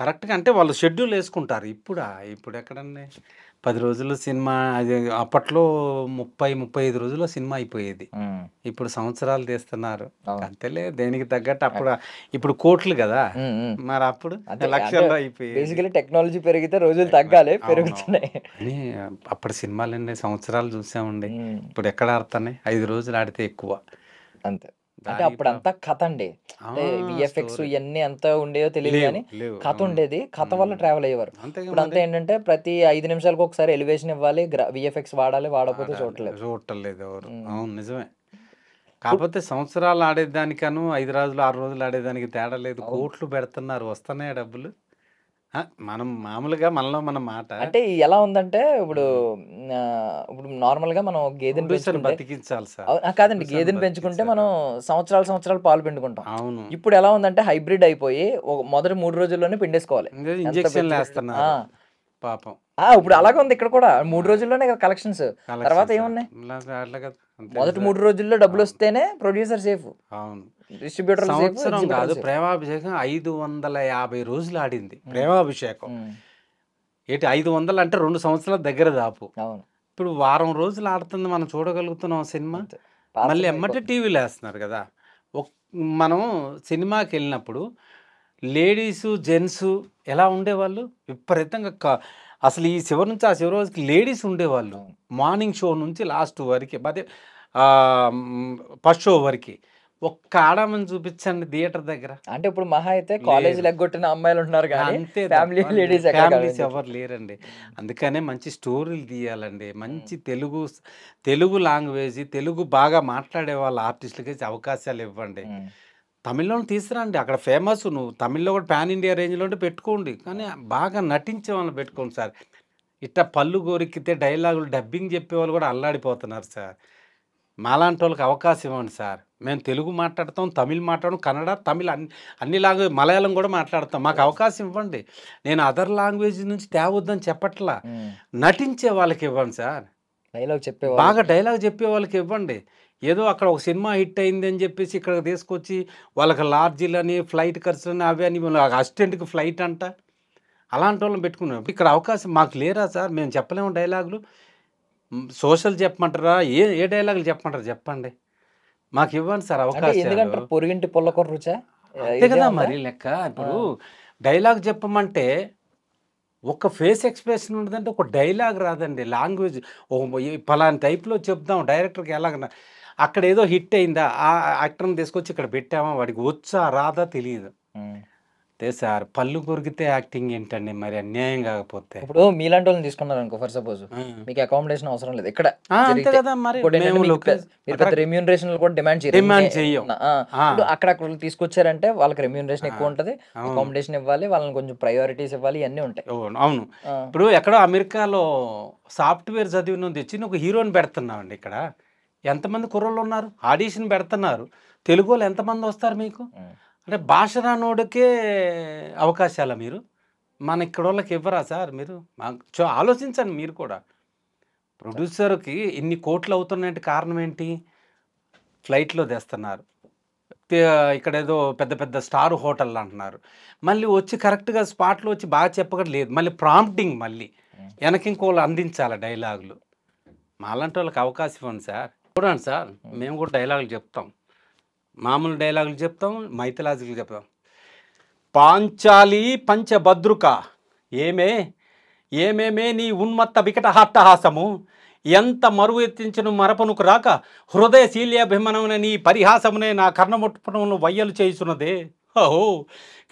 కరెక్ట్గా. అంటే వాళ్ళు షెడ్యూల్ వేసుకుంటారు. ఇప్పుడు ఎక్కడన్నా 10 రోజులు సినిమా, అది అప్పట్లో 30-35 రోజుల్లో సినిమా అయిపోయేది. ఇప్పుడు సంవత్సరాలు తీస్తున్నారు. అంతేలే, దేనికి తగ్గట్టు. అప్పుడు ఇప్పుడు కోట్లు కదా, మరి అప్పుడు లక్షల్లో అయిపోయి. బేసికలీ టెక్నాలజీ పెరిగితే రోజులు తగ్గాలి, పెరుగుతున్నాయి. అని అప్పుడు సినిమాలన్నీ సంవత్సరాలు చూసామండి. ఇప్పుడు ఎక్కడ ఆడుతున్నాయి, 5 రోజులు ఆడితే ఎక్కువ అంతే. అంటే అప్పుడు అంతా కథ అండి, విఎఫ్ఎక్స్ ఇవన్నీ ఎంత ఉండేదో తెలియదు కానీ కథ ఉండేది. కథ వల్ల ట్రావెల్ అయ్యేవారు. ఇప్పుడు అంతా ఏంటంటే ప్రతి 5 నిమిషాలకు ఒకసారి ఎలివేషన్ ఇవ్వాలి, విఎఫ్ఎక్స్ వాడాలి, వాడకపోతే చూడలేదు ఎవరు. అవును, నిజమే. కాకపోతే సంవత్సరాలు ఆడేదానికను 5 రోజులు 6 రోజులు ఆడేదానికి తేడా లేదు. కోట్లు పెడుతున్నారు, వస్తున్నాయి డబ్బులు. మనం మామూలుగా మనలో మన మాట అంటే ఎలా ఉందంటే, ఇప్పుడు నార్మల్ గా మనం గేదెని బతికించాలి సార్. కాదండి, గేదెని పెంచుకుంటే మనం సంవత్సరాలు పాలు పిండుకుంటాం. అవును. ఇప్పుడు ఎలా ఉందంటే హైబ్రిడ్ అయిపోయి మొదటి 3 రోజుల్లోనే పిండేసుకోవాలి, ఇంజక్షన్లు వేస్తున్నారు పాపం. ఇప్పుడు అలాగే ఉంది ఇక్కడ కూడా. 3 రోజుల్లోనే కలెక్షన్స్. తర్వాత ఏమున్నాయి, మొదటి 3 రోజుల్లో డబ్బులు వస్తేనే ప్రొడ్యూసర్ సేఫ్, డిస్ట్రిబ్యూటర్ సంవత్సరం కాదు. ప్రేమాభిషేకం 550 రోజులు ఆడింది ప్రేమాభిషేకం. 500 అంటే 2 సంవత్సరాల దగ్గర దాపు. ఇప్పుడు వారం రోజులు ఆడుతుంది, మనం చూడగలుగుతున్నాం సినిమా. మళ్ళీ ఎమ్మటే టీవీలో వేస్తున్నారు కదా. మనం సినిమాకి వెళ్ళినప్పుడు లేడీసు జెంట్స్ ఎలా ఉండేవాళ్ళు, విపరీతంగా. అసలు ఈ చివరి నుంచి ఆ చివరి రోజుకి లేడీస్ ఉండేవాళ్ళు. మార్నింగ్ షో నుంచి లాస్ట్ వరకు, అదే ఫస్ట్ షో వరకు. ఒక్క ఆడమని చూపించండి థియేటర్ దగ్గర. అంటే ఇప్పుడు మహా అయితే కాలేజ్ లెగ్గొట్టిన అమ్మాయిలు ఉన్నారు కానీ ఫ్యామిలీస్ ఎవరు లేరండి. అందుకనే మంచి స్టోరీలు తీయాలండి. మంచి తెలుగు లాంగ్వేజ్, తెలుగు బాగా మాట్లాడే వాళ్ళ ఆర్టిస్టులకి అవకాశాలు ఇవ్వండి. తమిళ్లోనే తీసుకురండి, అక్కడ ఫేమస్. నువ్వు తమిళ్లో కూడా పాన్ ఇండియా రేంజ్లో పెట్టుకోండి, కానీ బాగా నటించే వాళ్ళని పెట్టుకోండి సార్. ఇట్లా పళ్ళు గోరెక్కితే డైలాగులు డబ్బింగ్ చెప్పేవాళ్ళు కూడా అల్లాడిపోతున్నారు సార్. మాలాంటి వాళ్ళకి అవకాశం ఇవ్వండి సార్. మేము తెలుగు మాట్లాడతాం, తమిళ్ మాట్లాడడం, కన్నడ, తమిళ్ అన్ని లాంగ్వేజ్, మలయాళం కూడా మాట్లాడతాం. మాకు అవకాశం ఇవ్వండి. నేను అదర్ లాంగ్వేజ్ నుంచి తేవద్దని చెప్పట్లా, నటించే వాళ్ళకి ఇవ్వండి సార్. బాగా డైలాగ్ చెప్పే వాళ్ళకి ఇవ్వండి. ఏదో అక్కడ ఒక సినిమా హిట్ అయింది అని చెప్పేసి ఇక్కడ తీసుకొచ్చి వాళ్ళకి లాడ్జీలని, ఫ్లైట్ ఖర్చులని, అవి అని, అసిస్టెంట్కి ఫ్లైట్ అంట, అలాంటి వాళ్ళని పెట్టుకున్నాం. ఇక్కడ అవకాశం మాకు లేరా సార్? మేము చెప్పలేము డైలాగులు. సోషల్ చెప్పమంటారా, ఏ డైలాగులు చెప్పమంటారా చెప్పండి, మాకు ఇవ్వండి సార్ అవకాశం. పొరుగింటి పొల్లకొర రుచా అంతే కదా మరి లెక్క. ఇప్పుడు డైలాగ్ చెప్పమంటే ఒక ఫేస్ ఎక్స్ప్రెషన్ ఉండదంటే ఒక డైలాగ్ రాదండి. లాంగ్వేజ్ పలానా టైప్లో చెప్దాం డైరెక్టర్కి ఎలాగన్నా. అక్కడ ఏదో హిట్ అయిందా, ఆ యాక్టర్ని తీసుకొచ్చి ఇక్కడ పెట్టామా, వాడికి వచ్చా రాదా తెలియదు. అంతే సార్, పళ్ళు కొరికితే యాక్టింగ్ ఏంటండి మరి, అన్యాయం కాకపోతే. ఇప్పుడు మీలాంటి వాళ్ళని తీసుకున్నారు అనుకో, ఫర్ సపోజ్ మీకు అకామిడేషన్ అవసరం లేదు ఇక్కడ, అంతే కదా మరి. రెమ్యూనరేషన్ కూడా డిమాండ్ చేయం. అక్కడ తీసుకొచ్చారంటే వాళ్ళకి రెమ్యూనరేషన్ ఎక్కువ ఉంటది, అకామిడేషన్ ఇవ్వాలి, వాళ్ళని కొంచెం ప్రయారిటీస్ ఇవ్వాలి, అన్నీ ఉంటాయి. అవును. ఇప్పుడు ఎక్కడో అమెరికాలో సాఫ్ట్వేర్ చదివిన తెచ్చి ఒక హీరోని పెడుతున్నామండి. ఇక్కడ ఎంతమంది కుర్రోళ్ళు ఉన్నారు, ఆడిషన్ పెడుతున్నారు. తెలుగు వాళ్ళు ఎంతమంది వస్తారు మీకు? అంటే భాష రానోడికే అవకాశాలా మీరు? మన ఇక్కడ వాళ్ళకి ఇవ్వరా సార్? మీరు ఆలోచించండి మీరు కూడా. ప్రొడ్యూసర్కి ఇన్ని కోట్లు అవుతున్నాయంటే కారణం ఏంటి? ఫ్లైట్లో తెస్తున్నారు, ఇక్కడ ఏదో పెద్ద పెద్ద స్టార్ హోటల్ అంటున్నారు, మళ్ళీ వచ్చి కరెక్ట్గా స్పాట్లో వచ్చి బాగా చెప్పగలేదు, మళ్ళీ ప్రాంప్టింగ్, మళ్ళీ వెనక ఇంకోళ్ళు అందించాలి డైలాగులు. మాలాంటి వాళ్ళకి అవకాశం ఇవ్వండి సార్. చూడండి సార్, మేము కూడా డైలాగులు చెప్తాం, మామూలు డైలాగులు చెప్తాం, మైథలాజికల్ చెప్తాం. పాంచాలి పంచభద్రుక ఏమేమే నీ ఉన్మత్త వికట హట్టహాసము, ఎంత మరువు ఎత్తించను మరపనుకు రాక హృదయ శీల్యాభిమనమున నీ పరిహాసమునే నా కర్ణముట్టును వయ్యలు చేయుచున్నదే. అహో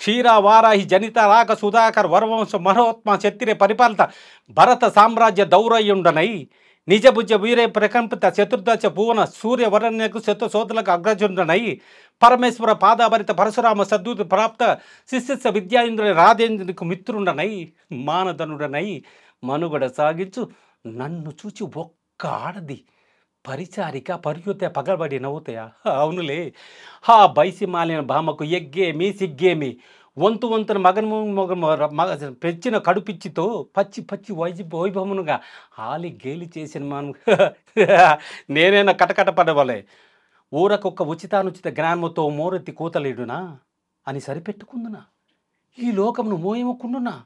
క్షీర వారాహి జనిత రాక సుధాకర్ వరవంశ మహోత్మ చత్తిరే పరిపాలిత భరత సామ్రాజ్య దౌరయ్యుండనై నిజభుజ వీరే ప్రకంపిత చతుర్దశ భువన సూర్య వరణ్యకు శత సోదరులకు అగ్రజుండనై పరమేశ్వర పాదాభరిత పరశురామ సద్దూతి ప్రాప్త శిష్య విద్యాయింద్రుని రాజేంద్రునికి మిత్రుండనై మానధనుడనై మనుగడ సాగించు నన్ను చూచి ఒక్క ఆడది పరిచారిక పరియుత పగలబడి నవ్వుతాయా అవునులే హా బైసి మాలిన భామకు ఎగ్గేమి సిగ్గేమి వంతు వంతున మగ పెంచిన కడుపిచ్చితో పచ్చి పచ్చి వైభవమునుగా హాలి గేలి చేసిన మనం నేనైనా కటకట పడవలే ఊరకొక్క ఉచితానుచిత జ్ఞానముతో మోరెత్తి కూతలేడునా అని సరిపెట్టుకుందునా ఈ లోకమును మోయముకుండునా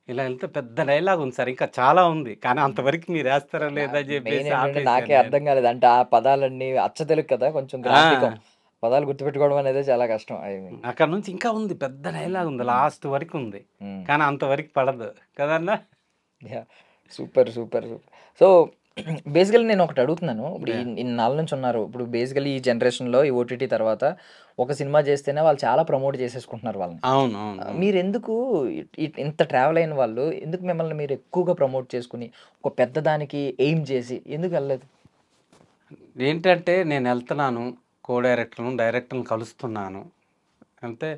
ఇలా వెళ్తే పెద్ద డైలాగ్ ఉంది సార్, ఇంకా చాలా ఉంది కానీ అంతవరకు మీరు వేస్తారా లేదా చెప్పేసి నాకే అర్థం కాలేదు. అంటే ఆ పదాలన్నీ అచ్చ తెలుగు కదా, కొంచెం గ్రాఫికం పదాలు గుర్తుపెట్టుకోవడం అనేది చాలా కష్టం. అక్కడ నుంచి ఇంకా ఉంది, పెద్ద డైలాగ్ ఉంది, లాస్ట్ వరకు ఉంది కానీ అంతవరకు పడదు కదన్నా. Super super super. So basically నేను ఒకటి అడుగుతున్నాను, ఇప్పుడు ఇన్నాళ్ళ నుంచి ఉన్నారు, ఇప్పుడు బేసికలీ ఈ జనరేషన్లో ఈ ఓటీటీ తర్వాత ఒక సినిమా చేస్తేనే వాళ్ళు చాలా ప్రమోట్ చేసేసుకుంటున్నారు వాళ్ళని. అవును. మీరు ఎందుకు ఇంత ట్రావెల్ అయిన వాళ్ళు ఎందుకు మిమ్మల్ని మీరు ఎక్కువగా ప్రమోట్ చేసుకుని ఒక పెద్ద దానికి ఎయిమ్ చేసి ఎందుకు వెళ్ళలేదు? ఏంటంటే నేను వెళ్తున్నాను, డైరెక్టర్ని కలుస్తున్నాను అంటే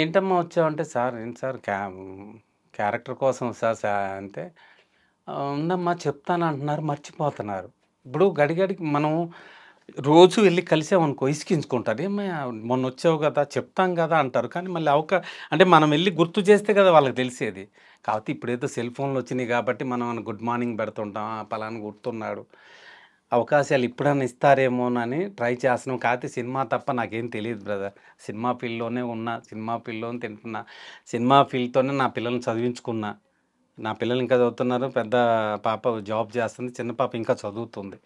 ఏంటమ్మా వచ్చావంటే సార్ ఏంటి సార్ క్యారెక్టర్ కోసం సార్ అంటే ఉందమ్మా చెప్తాను అంటున్నారు, మర్చిపోతున్నారు. ఇప్పుడు గడిగడికి మనం రోజు వెళ్ళి కలిసామనుకో ఇసుకించుకుంటారు, ఏమయ్యా మొన్న వచ్చావు కదా చెప్తాం కదా అంటారు, కానీ మళ్ళీ అంటే మనం వెళ్ళి గుర్తు చేస్తే కదా వాళ్ళకి తెలిసేది. కాకపోతే ఇప్పుడేదో సెల్ ఫోన్లు వచ్చినాయి కాబట్టి మనం గుడ్ మార్నింగ్ పెడుతుంటాం, పలానా గుర్తున్నాడు, అవకాశాలు ఇప్పుడన్నా ఇస్తారేమోనని ట్రై చేస్తున్నాం. కాకపోతే సినిమా తప్ప నాకేం తెలియదు బ్రదర్, సినిమా ఫీల్డ్లోనే ఉన్నా, సినిమా ఫీల్డ్లోనే తింటున్నా, సినిమా ఫీల్డ్తోనే నా పిల్లల్ని చదివించుకున్నా. నా పిల్లలు ఇంకా చదువుతున్నారు, పెద్ద పాప జాబ్ చేస్తుంది, చిన్న పాప ఇంకా చదువుతుంది.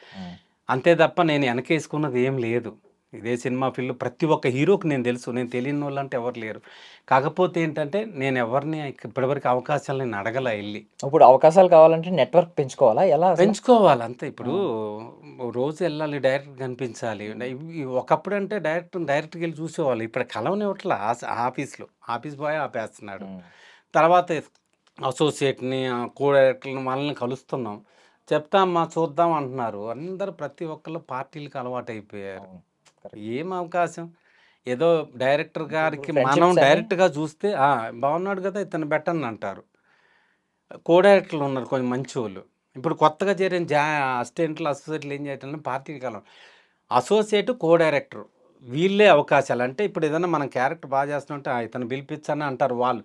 అంతే తప్ప నేను వెనకేసుకున్నది ఏం లేదు. ఇదే సినిమా ఫీల్డ్ ప్రతి ఒక్క హీరోకి నేను తెలుసు, నేను తెలియని వాళ్ళు అంటే ఎవరు లేరు. కాకపోతే ఏంటంటే నేను ఎవరిని ఇప్పటివరకు అవకాశాలు నేను అడగల వెళ్ళి. ఇప్పుడు అవకాశాలు కావాలంటే నెట్వర్క్ పెంచుకోవాలా, ఎలా పెంచుకోవాలి అంతే. ఇప్పుడు రోజు వెళ్ళాలి, డైరెక్టర్ కనిపించాలి. ఒకప్పుడు అంటే డైరెక్ట్కి వెళ్ళి చూసేవాళ్ళు, ఇప్పుడు కలవనివ్వట్లా. Office boy ఆపేస్తున్నాడు. తర్వాత అసోసియేట్ని, కో డైరెక్టర్ని వాళ్ళని కలుస్తున్నాం, చెప్తామా చూద్దాం అంటున్నారు. అందరూ ప్రతి ఒక్కళ్ళు పార్టీలకు అలవాటు అయిపోయారు. ఏం అవకాశం, ఏదో డైరెక్టర్ గారికి మనం డైరెక్ట్గా చూస్తే బాగున్నాడు కదా ఇతను బెటర్ని అంటారు. కో డైరెక్టర్లు ఉన్నారు కొంచెం మంచి వాళ్ళు. ఇప్పుడు కొత్తగా చేరిన అసిస్టెంట్లు అసోసియేట్లు ఏం చేయటం పార్టీకి కలవం. అసోసియేట్ కో డైరెక్టర్ వీళ్ళే అవకాశాలు. అంటే ఇప్పుడు ఏదైనా మనం క్యారెక్టర్ బాగా చేస్తుంటే ఇతను పిలిపించని అంటారు వాళ్ళు.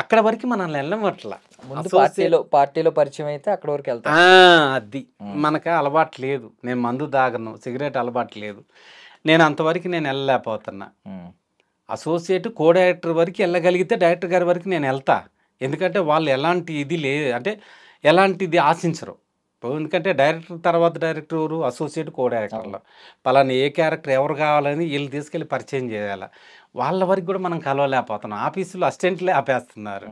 అక్కడ వరకు మనల్ని వెళ్ళమట్ల. పార్టీలో పరిచయం అయితే అక్కడ వరకు వెళ్తాం. అది మనకి అలవాటు లేదు. నేను మందు తాగను, సిగరెట్ అలవాటు లేదు, నేను అంతవరకు నేను వెళ్ళలేకపోతున్నా. అసోసియేట్ కో డైరెక్టర్ వరకు వెళ్ళగలిగితే డైరెక్టర్ గారి వరకు నేను వెళ్తా. ఎందుకంటే వాళ్ళు ఎలాంటి ఇది అంటే ఎలాంటిది ఆశించరు. ఎందుకంటే డైరెక్టర్ తర్వాత డైరెక్టర్ ఎవరు, అసోసియేట్ కో డైరెక్టర్లో పలానా ఏ క్యారెక్టర్ ఎవరు కావాలని వీళ్ళు తీసుకెళ్ళి పరిచయం చేయాలి. వాళ్ళ వరకు కూడా మనం కలవలేకపోతున్నాం. ఆఫీసులో అసిస్టెంట్లే ఆపేస్తున్నారు.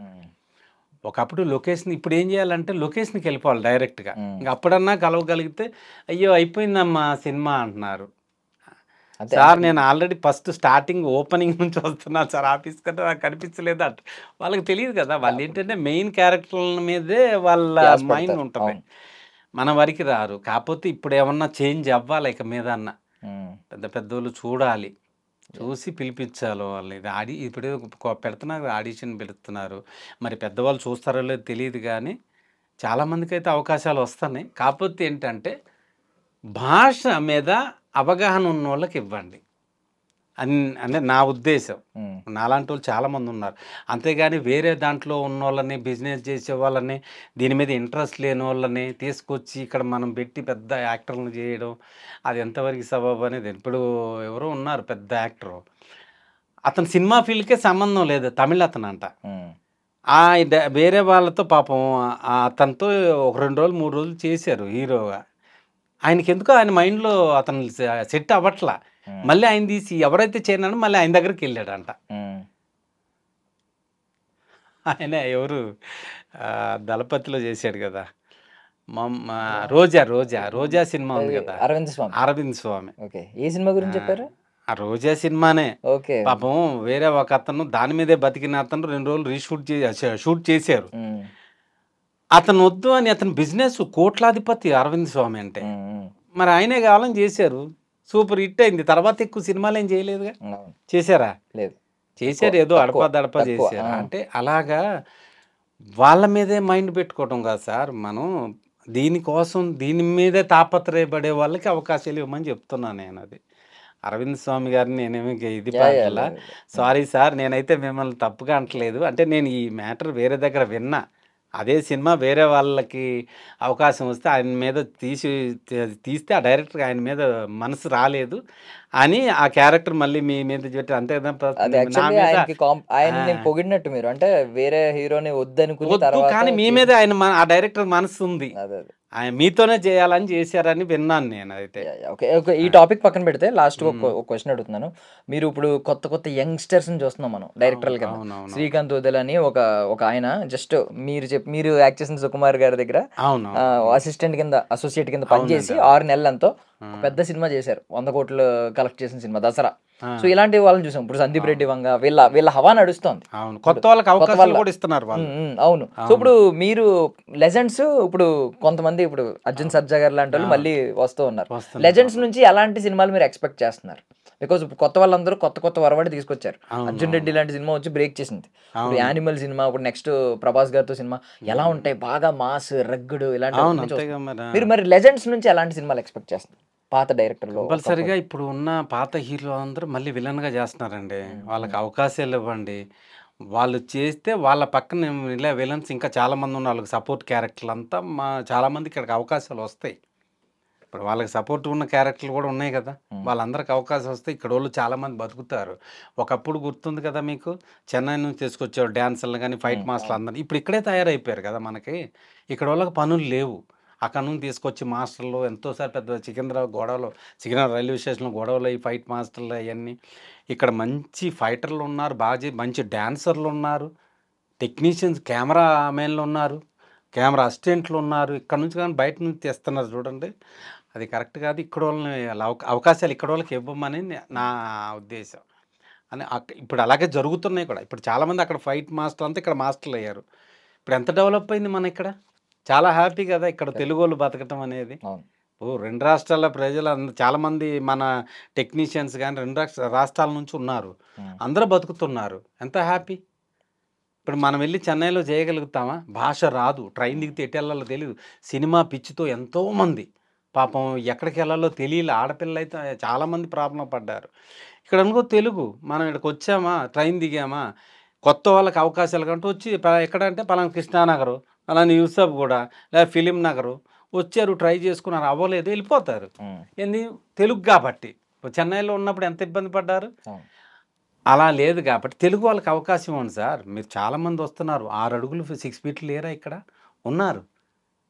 ఒకప్పుడు లొకేషన్, ఇప్పుడు ఏం చేయాలంటే లొకేషన్కి వెళ్ళిపోవాలి డైరెక్ట్గా. ఇంకా అప్పుడన్నా కలవగలిగితే అయ్యో అయిపోయిందమ్మా సినిమా అంటున్నారు. సార్ నేను ఆల్రెడీ ఫస్ట్ స్టార్టింగ్ ఓపెనింగ్ నుంచి వస్తున్నాను సార్, ఆఫీస్ కంటే నాకు కనిపించలేదు అంట. వాళ్ళకి తెలియదు కదా, వాళ్ళు ఏంటంటే మెయిన్ క్యారెక్టర్ల మీదే వాళ్ళ మైండ్ ఉంటుంది, మన వరకు రారు. కాకపోతే ఇప్పుడు ఏమన్నా చేంజ్ అవ్వాలి, ఇక మీద అన్న పెద్ద పెద్దోళ్ళు చూడాలి, చూసి పిలిపించాలి వాళ్ళు. ఇది ఇప్పుడు పెడుతున్నారు, ఆడిషన్ పెడుతున్నారు. మరి పెద్దవాళ్ళు చూస్తారో లేదో తెలియదు కానీ చాలామందికి అయితే అవకాశాలు వస్తున్నాయి. కాకపోతే ఏంటంటే భాష మీద అవగాహన ఉన్న వాళ్ళకి ఇవ్వండి అంటే నా ఉద్దేశం. నాలాంటి వాళ్ళు చాలామంది ఉన్నారు, అంతేగాని వేరే దాంట్లో ఉన్న వాళ్ళని, బిజినెస్ చేసే వాళ్ళని, దీని మీద ఇంట్రెస్ట్ లేని వాళ్ళని తీసుకొచ్చి ఇక్కడ మనం పెట్టి పెద్ద యాక్టర్లను చేయడం అది ఎంతవరకు సబబు అనేది. ఇప్పుడు ఎవరో ఉన్నారు పెద్ద యాక్టరు, అతను సినిమా ఫీల్డ్కే సంబంధం లేదు, తమిళ అతను అంట. వేరే వాళ్ళతో పాపం అతనితో ఒక 2 రోజులు 3 రోజులు చేశారు హీరోగా. ఆయనకి ఎందుకో ఆయన మైండ్లో అతను సెట్ అవ్వట్లా. మళ్ళీ ఆయన తీసి ఎవరైతే చేయనాడో మళ్ళీ ఆయన దగ్గరికి వెళ్ళాడంట. ఆయన ఎవరు దళపతిలో చేశాడు కదా, రోజా సినిమా ఉంది కదా, అరవింద్ స్వామి. ఓకే, ఏ సినిమా గురించి చెప్పారు? ఆ రోజా సినిమానే ఓకే. పాపం వేరే ఒక అతను దాని మీదే బతికిన అతను 2 రోజులు షూట్ చేశారు. అతను వద్దు అని అతని బిజినెస్ కోట్లాధిపతి అరవింద్ స్వామి అంటే, మరి ఆయనే కావాలని చేశారు. సూపర్ హిట్ అయింది. తర్వాత ఎక్కువ సినిమాలు ఏం చేయలేదుగా. చేశారా? లేదు. చేశారు, ఏదో అడపా చేశారు. అంటే అలాగా వాళ్ళ మీదే మైండ్ పెట్టుకోవటం కాదు సార్. మనం దీనికోసం దీని మీదే తాపత్రయపడే వాళ్ళకి అవకాశాలు ఇవ్వమని చెప్తున్నాను నేను. అది అరవింద్ స్వామి గారిని నేనేమి ఇది పాటలా, సారీ సార్, నేనైతే మిమ్మల్ని తప్పుగా అంటలేదు. అంటే నేను ఈ మ్యాటర్ వేరే దగ్గర విన్నా. అదే సినిమా వేరే వాళ్ళకి అవకాశం వస్తే ఆయన మీద తీస్తే ఆ డైరెక్టర్కి ఆయన మీద మనసు రాలేదు అని ఆ క్యారెక్టర్ మళ్ళీ మీ మీద పెట్టి అంతే ఆయన పొగిడినట్టు మీరు, అంటే వేరే హీరోని వద్దనుకుని, కానీ మీ మీద ఆయన ఆ డైరెక్టర్ మనసు ఉంది, ఆయన మీతోనే చేయాలని చేశారని విన్నాను నేను. అయితే ఓకే, ఈ టాపిక్ పక్కన పెడితే లాస్ట్ ఒక క్వశ్చన్ అడుగుతున్నాను. మీరు ఇప్పుడు కొత్త కొత్త యంగ్స్టర్స్ ని చూస్తున్నాం మనం డైరెక్టర్ల కింద. శ్రీకాంత్ వదల్ అని ఒక ఆయన జస్ట్ మీరు యాక్ట్ చేసిన సుకుమార్ గారి దగ్గర అసిస్టెంట్ కింద అసోసియేట్ కింద పనిచేసి 6 నెలలతో పెద్ద సినిమా చేశారు, 100 కోట్లు కలెక్ట్ చేసిన సినిమా దసరా. సో ఇలాంటి వాళ్ళని చూసాం. ఇప్పుడు సందీప్ రెడ్డి వంగ వీళ్ళ హవా నడుస్తోంది. కొత్త వాళ్ళకి అవకాశాలు కూడా ఇస్తున్నారు. అవును. సో ఇప్పుడు మీరు లెజెండ్స్, ఇప్పుడు కొంతమంది ఇప్పుడు అర్జున్ సర్జా గారు లాంటి వాళ్ళు మళ్ళీ వస్తూ ఉన్నారు. లెజెండ్స్ నుంచి ఎలాంటి సినిమాలు మీరు ఎక్స్పెక్ట్ చేస్తున్నారు? బికాస్ కొత్త వాళ్ళందరూ కొత్త వరవడి తీసుకొచ్చారు. అర్జున్ రెడ్డి లాంటి సినిమా వచ్చి బ్రేక్ చేసింది. ఇప్పుడు యానిమల్ సినిమా, ఇప్పుడు నెక్స్ట్ ప్రభాస్ గారితో సినిమా ఎలా ఉంటాయి? బాగా మాస్, రగ్గుడు ఇలాంటి. మరి లెజెండ్స్ నుంచి ఎలాంటి సినిమాలు ఎక్స్పెక్ట్ చేస్తున్నారు? పాత డైరెక్టర్లు కంపల్సరిగా ఇప్పుడు ఉన్న పాత హీరో అందరూ మళ్ళీ విలన్గా చేస్తున్నారండి. వాళ్ళకి అవకాశాలు ఇవ్వండి. వాళ్ళు చేస్తే వాళ్ళ పక్కన ఇలా విలన్స్ ఇంకా చాలామంది ఉన్న వాళ్ళకి సపోర్ట్ క్యారెక్టర్లు అంతా చాలామందికి ఇక్కడికి అవకాశాలు వస్తాయి. ఇప్పుడు వాళ్ళకి సపోర్ట్ ఉన్న క్యారెక్టర్లు కూడా ఉన్నాయి కదా, వాళ్ళందరికి అవకాశం వస్తే ఇక్కడ వాళ్ళు చాలామంది బతుకుతారు. ఒకప్పుడు గుర్తుంది కదా మీకు, చెన్నై నుంచి తీసుకొచ్చారు డ్యాన్సర్లు కానీ ఫైట్ మాస్టర్లు అందరూ ఇప్పుడు ఇక్కడే తయారైపోయారు కదా. మనకి ఇక్కడ వాళ్ళకి పనులు లేవు, అక్కడ నుంచి తీసుకొచ్చి మాస్టర్లు ఎంతోసారి పెద్ద సికింద్రాబాద్ రైల్వే స్టేషన్లో గొడవలు, ఈ ఫైట్ మాస్టర్లు అవన్నీ. ఇక్కడ మంచి ఫైటర్లు ఉన్నారు, మంచి డాన్సర్లు ఉన్నారు, టెక్నీషియన్స్, కెమెరా మెన్లు ఉన్నారు, కెమెరా అసిస్టెంట్లు ఉన్నారు. ఇక్కడ నుంచి కానీ బయట నుంచి తెస్తున్నారు చూడండి. అది కరెక్ట్ కాదు. ఇక్కడ వాళ్ళని అవకాశాలు ఇక్కడ వాళ్ళకి ఇవ్వమని నా ఉద్దేశం. అని ఇప్పుడు అలాగే జరుగుతున్నాయి కూడా. ఇప్పుడు చాలామంది అక్కడ ఫైట్ మాస్టర్ అంతా ఇక్కడ మాస్టర్లు అయ్యారు. ఇప్పుడు ఎంత డెవలప్ అయింది మన ఇక్కడ. చాలా హ్యాపీ కదా ఇక్కడ తెలుగు వాళ్ళు బతకటం అనేది. 2 రాష్ట్రాల ప్రజలు చాలామంది మన టెక్నీషియన్స్ కానీ 2 రాష్ట్రాల నుంచి ఉన్నారు, అందరూ బతుకుతున్నారు. ఎంత హ్యాపీ. ఇప్పుడు మనం వెళ్ళి చెన్నైలో చేయగలుగుతామా? భాష రాదు, ట్రైన్ దిగితే ఎటు వెళ్ళాలో తెలియదు, సినిమా పిచ్చితో ఎంతోమంది పాపం ఎక్కడికి వెళ్ళాలో తెలియలే. ఆడపిల్లలు అయితే చాలామంది ప్రాబ్లం పడ్డారు. ఇక్కడ అనుకో తెలుగు, మనం ఇక్కడికి వచ్చామా, ట్రైన్ దిగామా, కొత్త వాళ్ళకి అవకాశాలు కంటూ వచ్చి ఎక్కడంటే పలానా కృష్ణానగరు, అలానే యూసఫ్ కూడా, లేదా ఫిలిం నగరు వచ్చారు, ట్రై చేసుకున్నారు, అవ్వలేదు, వెళ్ళిపోతారు. ఏంది తెలుగు కాబట్టి. చెన్నైలో ఉన్నప్పుడు ఎంత ఇబ్బంది పడ్డారు. అలా లేదు కాబట్టి తెలుగు వాళ్ళకి అవకాశం ఉంది సార్. మీరు చాలామంది వస్తున్నారు, 6 అడుగులు 6 ఫీట్లు లేరా ఇక్కడ ఉన్నారు,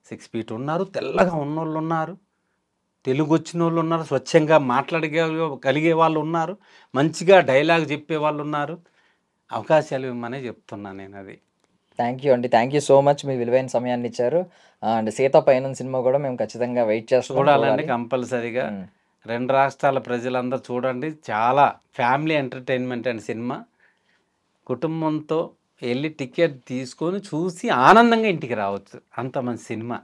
6 ఫీట్ ఉన్నారు, తెల్లగా ఉన్నోళ్ళు ఉన్నారు, తెలుగు వచ్చిన వాళ్ళు ఉన్నారు, స్వచ్ఛంగా మాట్లాడగలిగే వాళ్ళు ఉన్నారు, మంచిగా డైలాగ్ చెప్పే వాళ్ళు ఉన్నారు. అవకాశాలు ఇవ్వమనే చెప్తున్నాను నేను. అది థ్యాంక్ యూ అండి, థ్యాంక్ యూ సో మచ్. మీ విలువైన సమయాన్ని ఇచ్చారు. అండ్ సీతాపైన సినిమా కూడా మేము ఖచ్చితంగా వెయిట్ చేస్తాం, చూడాలండి కంపల్సరీగా. 2 రాష్ట్రాల ప్రజలందరూ చూడండి. చాలా ఫ్యామిలీ ఎంటర్టైన్మెంట్ అండ్ సినిమా. కుటుంబంతో వెళ్ళి టికెట్ తీసుకొని చూసి ఆనందంగా ఇంటికి రావచ్చు, అంత మంచి సినిమా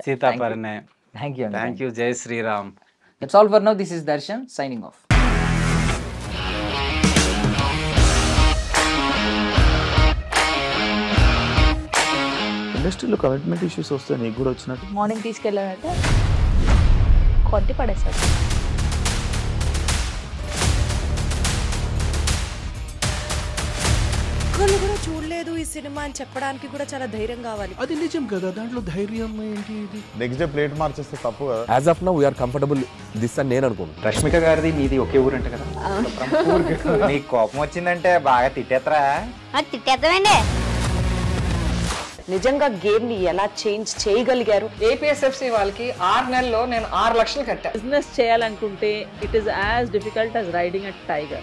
సీతాపరిణయం. Thank you. జై Sriram. That's all for now. This is Darshan signing off. ఇండస్ట్రీలో కమిట్మెంట్ ఇష్యూస్ వస్తే నీకు కూడా వచ్చినట్టు? మార్నింగ్ తీసుకెళ్ళాలంటే కొట్టి పడేసాడు. ఒక్కళ్ళు కూడా చూడలేదు ఈ సినిమా అని చెప్పడానికి కూడా చాలా ధైర్యం కావాలి. అది నిజం కదా, దాంట్లో ధైర్యం ఏంటి? ఇది నెక్స్ట్ డే ప్లేట్ మార్చేస్తే తప్పు కదా. As of now we are comfortable this అని నేను అనుకుంటున్నాను. రష్మిక గారిది మీది ఒకే ఊరు అంట కదా. నీకు కోపం వచ్చిందంటే బాగా తిట్టేత్తరా? తిట్టేద్దామండి. నిజంగా గేమ్ ని ఎలా చేంజ్ చేయగలిగారు? ఏపీఎస్ఎఫ్సి వాళ్ళకి 6 నెలల్లో నేను 6 లక్షలు కట్టా. బిజినెస్ చేయాలనుకుంటే it is as difficult as riding a tiger.